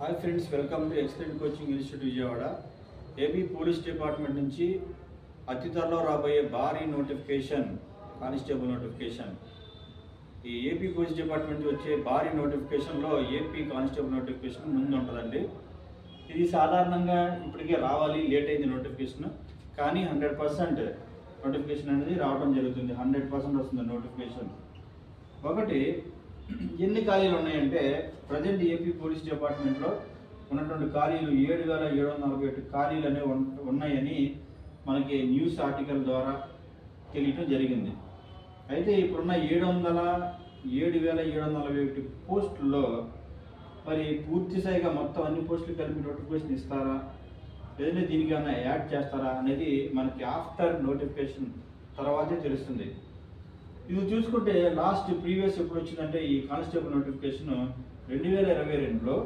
Hi friends, welcome to excellent coaching institute Vijayawada. AP police department నుంచి అతి త్వరలో రాబోయే భారీ నోటిఫికేషన్, కానిస్టేబుల్ నోటిఫికేషన్. ఈ ఏపీ పోలీస్ డిపార్ట్మెంట్ నుంచి వచ్చే భారీ నోటిఫికేషన్లో ఏపీ కానిస్టేబుల్ నోటిఫికేషన్ ముందు ఉంటుందండి. ఇది సాధారణంగా ఇప్పటికే రావాలి, లేట్ అయింది నోటిఫికేషన్, కానీ 100% నోటిఫికేషన్ అనేది రావడం జరుగుతుంది. 100% వస్తుంది నోటిఫికేషన్. ఒకటి, ఎన్ని ఖాళీలు ఉన్నాయంటే ప్రజెంట్ ఏపీ పోలీస్ డిపార్ట్మెంట్లో ఉన్నటువంటి ఖాళీలు 7,741 ఖాళీలు అనేవి ఉన్నాయని మనకి న్యూస్ ఆర్టికల్ ద్వారా తెలియటం జరిగింది. అయితే ఇప్పుడున్న 7,741 పోస్టుల్లో మరి పూర్తి స్థాయిగా మొత్తం అన్ని పోస్టులు కలిపి నోటిఫికేషన్ ఇస్తారా, లేదంటే దీనికి ఏమైనా యాడ్ చేస్తారా అనేది మనకి ఆఫ్టర్ నోటిఫికేషన్ తర్వాతే తెలుస్తుంది. ఇది చూసుకుంటే ప్రీవియస్ ఎప్పుడు వచ్చిందంటే ఈ కానిస్టేబుల్ నోటిఫికేషన్ 2022లో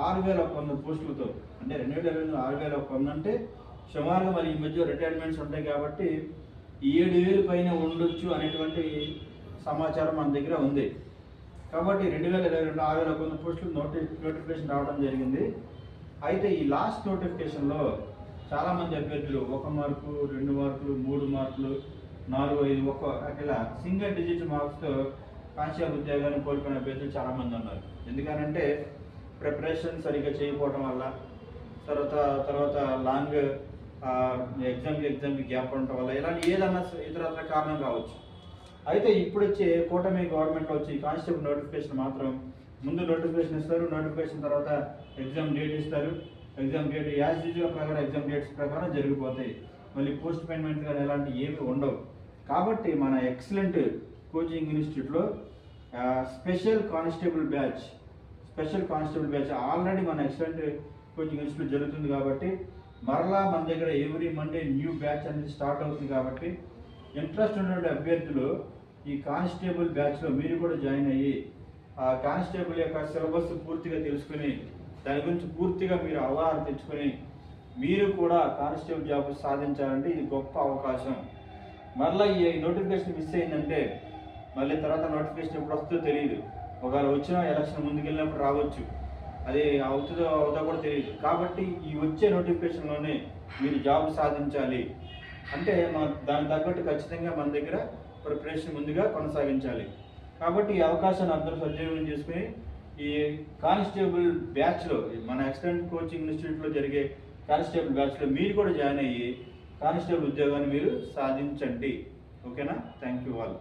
6,100 పోస్టులతో, అంటే 2022 6,100 అంటే సుమారుగా మరి ఈ మధ్య రిటైర్మెంట్స్ ఉంటాయి కాబట్టి 7,000 పైన ఉండొచ్చు అనేటువంటి సమాచారం మన దగ్గర ఉంది. కాబట్టి 2022 6,100 పోస్టులు నోటిఫికేషన్ రావడం జరిగింది. అయితే ఈ లాస్ట్ నోటిఫికేషన్లో చాలామంది అభ్యర్థులు 1 మార్కు, 2 మార్కులు, 3 మార్కులు, 4, 5 అట్లా సింగిల్ డిజిట్ మార్క్స్తో కానిస్టేబుల్ ఉద్యోగాన్ని కోల్పోయిన అభ్యర్థులు చాలామంది ఉన్నారు. ఎందుకనంటే ప్రిపరేషన్ సరిగ్గా చేయకపోవడం వల్ల, తర్వాత లాంగ్ ఎగ్జామ్కి గ్యాప్ ఉండటం వల్ల, ఇలాంటి ఏదన్నా ఇతరత్ర కారణం కావచ్చు. అయితే ఇప్పుడు వచ్చే కూటమి గవర్నమెంట్లో వచ్చి కానిస్టేబుల్ నోటిఫికేషన్ మాత్రం ముందు నోటిఫికేషన్ ఇస్తారు, నోటిఫికేషన్ తర్వాత ఎగ్జామ్ డేట్ ఇస్తారు. ఎగ్జామ్ డేట్ యాజ్ యూజువల్ ప్రకారం ఎగ్జామ్ డేట్స్ ప్రకారం జరిగిపోతాయి. మళ్ళీ పోస్ట్ పేమెంట్ కానీ ఎలాంటి ఏమి ఉండవు. కాబట్టి మన ఎక్సలెంట్ కోచింగ్ ఇన్స్టిట్యూట్లో స్పెషల్ కానిస్టేబుల్ బ్యాచ్ ఆల్రెడీ మన ఎక్సలెంట్ కోచింగ్ ఇన్స్టిట్యూట్ జరుగుతుంది. కాబట్టి మరలా మన దగ్గర ఎవ్రీ మండే న్యూ బ్యాచ్ అనేది స్టార్ట్ అవుతుంది. కాబట్టి ఇంట్రెస్ట్ ఉన్నటువంటి అభ్యర్థులు ఈ కానిస్టేబుల్ బ్యాచ్లో మీరు కూడా జాయిన్ అయ్యి ఆ కానిస్టేబుల్ యొక్క సిలబస్ పూర్తిగా తెలుసుకుని దాని గురించి పూర్తిగా మీరు అవగాహన తెచ్చుకొని మీరు కూడా కానిస్టేబుల్ జాబ్ సాధించాలంటే ఇది గొప్ప అవకాశం. మరలా ఈ నోటిఫికేషన్ మిస్ అయిందంటే మళ్ళీ తర్వాత నోటిఫికేషన్ ఎప్పుడు వస్తుందో తెలియదు. ఒకవేళ వచ్చినా ఎలక్షన్ ముందుకెళ్ళినప్పుడు రావచ్చు, అది అవుతుందో కూడా తెలియదు. కాబట్టి ఈ వచ్చే నోటిఫికేషన్లోనే మీరు జాబ్ సాధించాలి అంటే దానికి తగ్గట్టు ఖచ్చితంగా మన దగ్గర ప్రిపరేషన్ ముందుగా కొనసాగించాలి. కాబట్టి ఈ అవకాశాన్ని అందరూ సద్వినియోగం చేసుకుని ఈ కానిస్టేబుల్ బ్యాచ్లో, మన ఎక్సలెంట్ కోచింగ్ ఇన్స్టిట్యూట్లో జరిగే కానిస్టేబుల్ బ్యాచ్లో మీరు కూడా జాయిన్ అయ్యి కానిస్టేబుల్ ఉద్యోగాన్ని మీరు సాధించండి. ఓకేనా? Thank you all.